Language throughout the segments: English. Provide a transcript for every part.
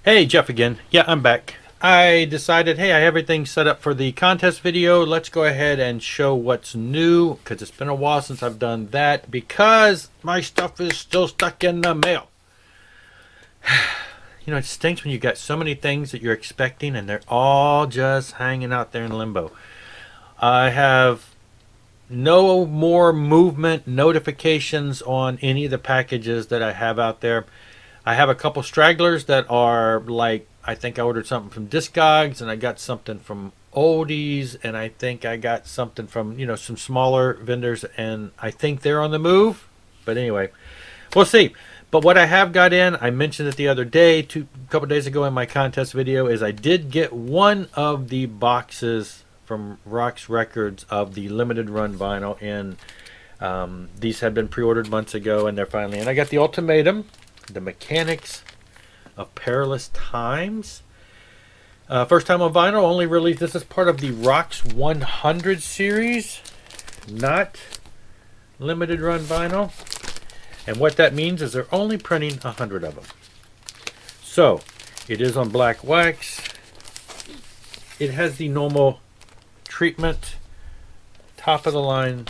Hey, Jeff again. Yeah, I'm back. I decided, hey, I have everything set up for the contest video. Let's go ahead and show what's new because it's been a while since I've done that because my stuff is still stuck in the mail. You know, it stinks when you got so many things that you're expecting and they're all just hanging out there in limbo. I have no more movement notifications on any of the packages that I have out there. I have a couple stragglers that are like, I think I ordered something from Discogs and I got something from Oldies and I think I got something from, some smaller vendors and I think they're on the move. But anyway, we'll see. But what I have got in, I mentioned it the other day, a couple days ago in my contest video, is I did get one of the boxes from Roxx Records of the limited run vinyl in. These had been pre-ordered months ago and they're finally in. I got the Ultimatum, the Mechanics of Perilous Times. First time on vinyl, only released. This is part of the Roxx 100 series, not limited run vinyl. And what that means is they're only printing 100 of them. So it is on black wax. It has the normal treatment, top of the line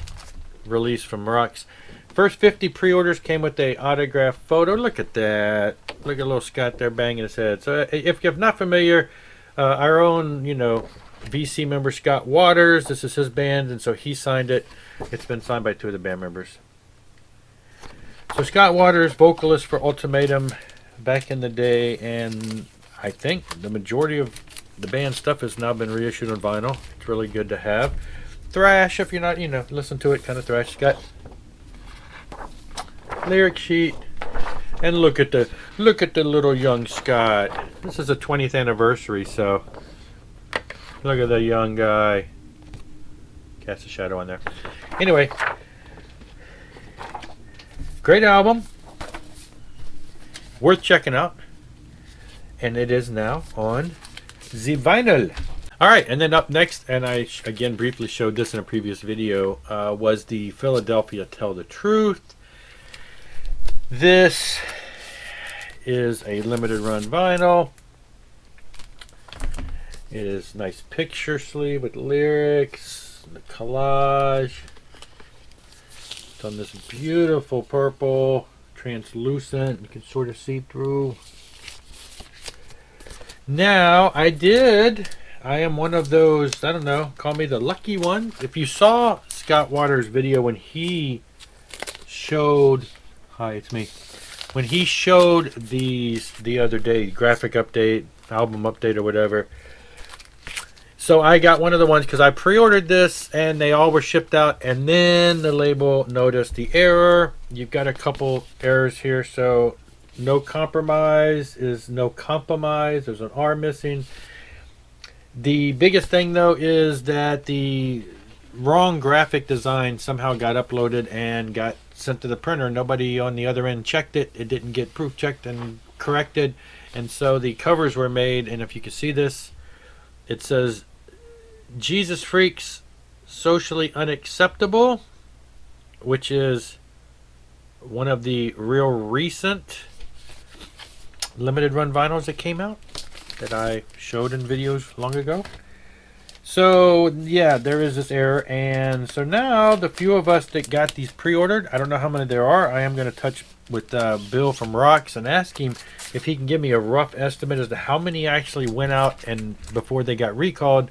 release from Roxx. First 50 pre-orders came with a autographed photo. Look at that. Look at little Scott there banging his head. So if you're not familiar, our own, VC member Scott Waters, this is his band, and so he signed it. It's been signed by two of the band members. So Scott Waters, vocalist for Ultimatum back in the day, and I think the majority of the band stuff has now been reissued on vinyl. It's really good to have. Thrash, if you're not, listen to it, kind of thrash. Scott. Lyric sheet, and look at the little young Scott. This is a 20th anniversary, so look at the young guy. Cast a shadow on there. Anyway, great album, worth checking out, and it is now on the vinyl. All right, and then up next, and I again briefly showed this in a previous video, was the Philadelphia Tell the Truth. This is a limited run vinyl. It is nice picture sleeve with lyrics, the collage. It's on this beautiful purple, translucent. You can sort of see through. Now, I am one of those, I don't know, call me the lucky one. If you saw Scott Waters' video when he showed... Hi, it's me. When he showed these the other day, graphic update, album update, or whatever. So I got one of the ones because I pre-ordered this and they all were shipped out. And then the label noticed the error. You've got a couple errors here. So no compromise is no compromise. There's an R missing. The biggest thing though is that the wrong graphic design somehow got uploaded and got sent to the printer. Nobody on the other end checked it. It didn't get proof checked and corrected, and so the covers were made. And if you can see this, it says Jesus Freaks Socially Unacceptable, which is one of the real recent limited run vinyls that came out that I showed in videos long ago. So yeah, there is this error, and so now the few of us that got these pre-ordered, I don't know how many there are. I am going to touch with Bill from Roxx and ask him if he can give me a rough estimate as to how many actually went out and before they got recalled.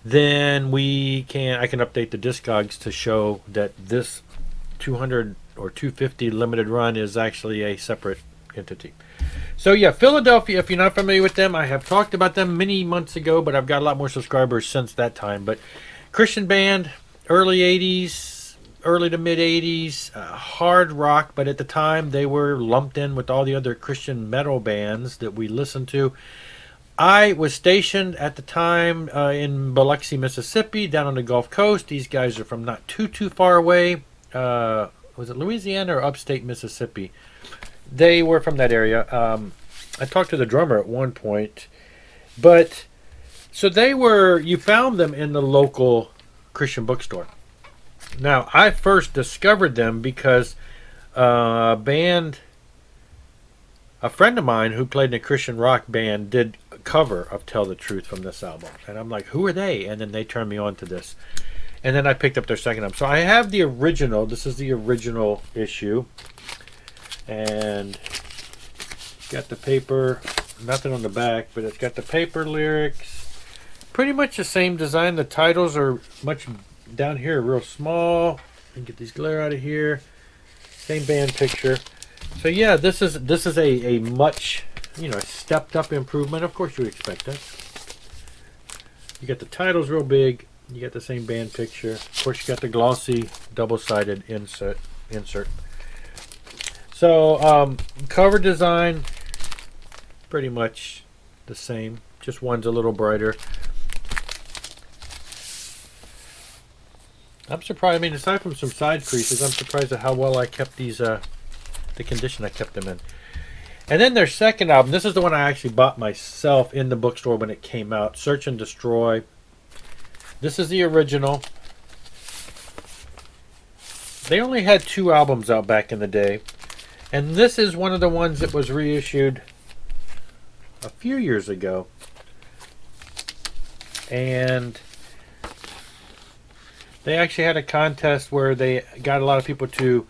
Then I can update the Discogs to show that this 200 or 250 limited run is actually a separate entity. So yeah, Philadelphia, if you're not familiar with them, I have talked about them many months ago, but I've got a lot more subscribers since that time. But Christian band, early 80s, early to mid 80s, hard rock, but at the time they were lumped in with all the other Christian metal bands that we listened to. I was stationed at the time in Biloxi, Mississippi, down on the Gulf Coast. These guys are from not too far away. Was it Louisiana or upstate Mississippi? They were from that area. I talked to the drummer at one point, but so you found them in the local Christian bookstore. Now, I first discovered them because a band a friend of mine who played in a Christian rock band did a cover of Tell the Truth from this album. And I'm like, who are they? And then they turned me on to this. And then I picked up their second album. So I have the original. This is the original issue. And got the paper. Nothing on the back, but it's got the paper lyrics. Pretty much the same design. The titles are much down here, real small. And get these glare out of here. Same band picture. So yeah, this is a much, stepped up improvement. Of course you would expect that. You got the titles real big. You got the same band picture. Of course you got the glossy double-sided insert. So cover design, pretty much the same. Just one's a little brighter. I'm surprised. I mean, aside from some side creases, I'm surprised at how well I kept these. The condition I kept them in. And then their second album, this is the one I actually bought myself in the bookstore when it came out, Search and Destroy. This is the original. They only had 2 albums out back in the day. And this is one of the ones that was reissued a few years ago. And they actually had a contest where they got a lot of people to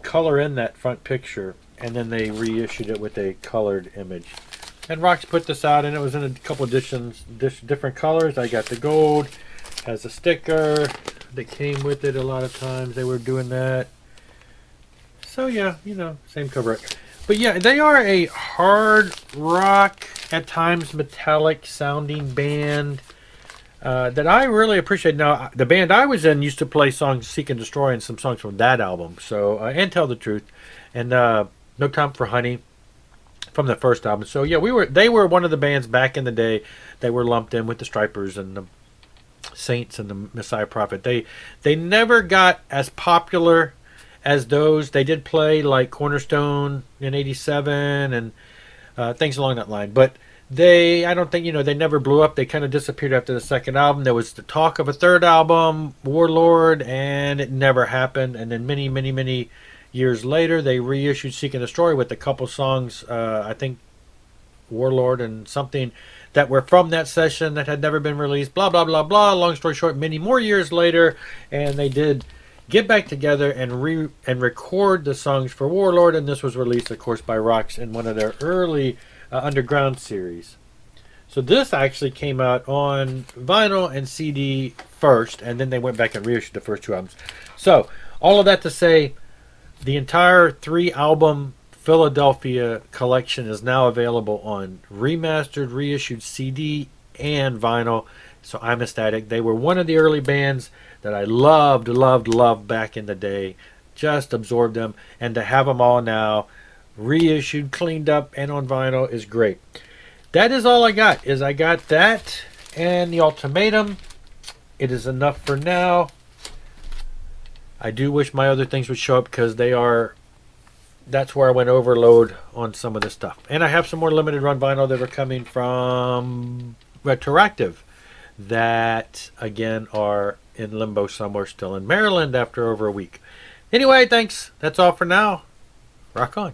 color in that front picture, and then they reissued it with a colored image. And Roxx put this out, and it was in a couple editions, different colors. I got the gold, has a sticker that came with it. A lot of times they were doing that. So yeah, same cover. But yeah, they are a hard rock, at times metallic sounding band that I really appreciate. Now, the band I was in used to play songs Seek and Destroy and some songs from that album. So and Tell the Truth, and No Time for Honey from the first album. So yeah, they were one of the bands back in the day. They were lumped in with the Stripers and the Saints and the Messiah Prophet. They never got as popular as those. They did play like Cornerstone in '87 and things along that line, but I don't think, they never blew up. They kind of disappeared after the second album. There was the talk of a third album, Warlord, and it never happened. And then many, many, many years later, they reissued Seek and Destroy with a couple songs, I think Warlord and something that were from that session that had never been released, blah, blah, blah, blah. Long story short, many more years later, and they did get back together and record the songs for Warlord, and this was released, of course, by Roxx in one of their early Underground series. So this actually came out on vinyl and CD first, and then they went back and reissued the first 2 albums. So all of that to say, the entire 3-album Philadelphia collection is now available on remastered, reissued CD and vinyl. So I'm ecstatic. They were one of the early bands that I loved back in the day. Just absorbed them, and to have them all now reissued, cleaned up, and on vinyl is great. That is all I got. I got that and the Ultimatum. It is enough for now. I do wish my other things would show up because that's where I went overload on some of this stuff. And I have some more limited run vinyl that are coming from Retroactive that again are in limbo somewhere still in Maryland after over a week. Anyway, thanks. That's all for now. Rock on.